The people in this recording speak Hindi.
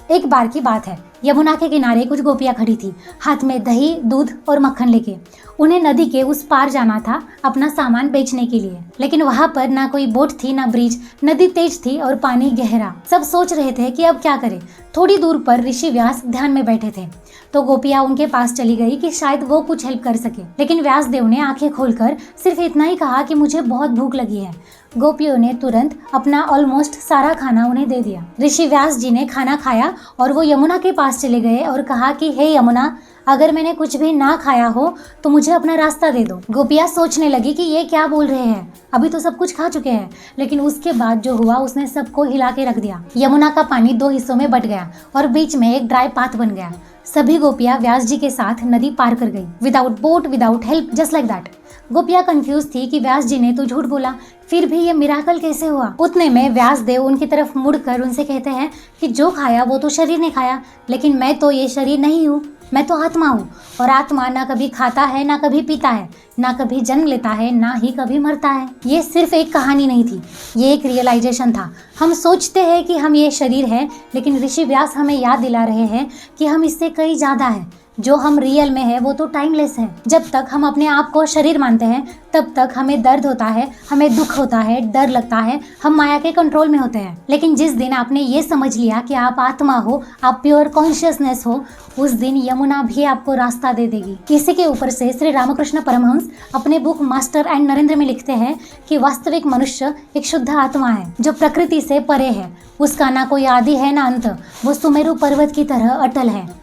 एक बार की बात है, यमुना के किनारे कुछ गोपियां खड़ी थी, हाथ में दही, दूध और मक्खन लेके। उन्हें नदी के उस पार जाना था अपना सामान बेचने के लिए, लेकिन वहां पर ना कोई बोट थी ना ब्रिज। नदी तेज थी और पानी गहरा। सब सोच रहे थे कि अब क्या करें। थोड़ी दूर पर ऋषि व्यास ध्यान में बैठे थे, तो गोपियां उनके पास चली गई कि शायद वो कुछ हेल्प कर सके। लेकिन व्यास देव ने आंखें खोलकर सिर्फ इतना ही कहा कि मुझे बहुत भूख लगी है। गोपियों ने तुरंत अपना ऑलमोस्ट सारा खाना उन्हें दे दिया। ऋषि व्यास जी ने खाना खाया और वो यमुना के पास चले गए और कहा कि हे यमुना, अगर मैंने कुछ भी ना खाया हो तो मुझे अपना रास्ता दे दो। गोपियां सोचने लगी कि ये क्या बोल रहे हैं, अभी तो सब कुछ खा चुके हैं। लेकिन उसके बाद जो हुआ उसने सबको हिला के रख दिया। यमुना का पानी दो हिस्सों में बट गया और बीच में एक ड्राई पाथ बन गया। सभी गोपियां व्यास जी के साथ नदी पार कर गई, without boat, without help, just like that. गोपियां कंफ्यूज थी कि व्यास जी ने तो झूठ बोला, फिर भी ये मिराकल कैसे हुआ। उतने में व्यास देव उनकी तरफ मुड़कर उनसे कहते हैं कि जो खाया वो तो शरीर ने खाया, लेकिन मैं तो ये शरीर नहीं हूँ, मैं तो आत्मा हूँ। और आत्मा ना कभी खाता है, ना कभी पीता है, ना कभी जन्म लेता है, ना ही कभी मरता है। ये सिर्फ एक कहानी नहीं थी, ये एक रियलाइजेशन था। हम सोचते हैं कि हम ये शरीर है, लेकिन ऋषि व्यास हमें याद दिला रहे हैं कि हम इससे कई ज्यादा है। जो हम रियल में है वो तो टाइमलेस है। जब तक हम अपने आप को शरीर मानते हैं तब तक हमें दर्द होता है, हमें दुख होता है, डर लगता है, हम माया के कंट्रोल में होते हैं। लेकिन जिस दिन आपने ये समझ लिया कि आप आत्मा हो, आप प्योर कॉन्शियसनेस हो, उस दिन यमुना भी आपको रास्ता दे देगी। इसी के ऊपर से श्री रामकृष्ण परमहंस अपने बुक मास्टर एंड नरेंद्र में लिखते हैं कि वास्तविक मनुष्य एक शुद्ध आत्मा है जो प्रकृति से परे है। उसका ना कोई आदि है ना अंत, वो सुमेरु पर्वत की तरह अटल है।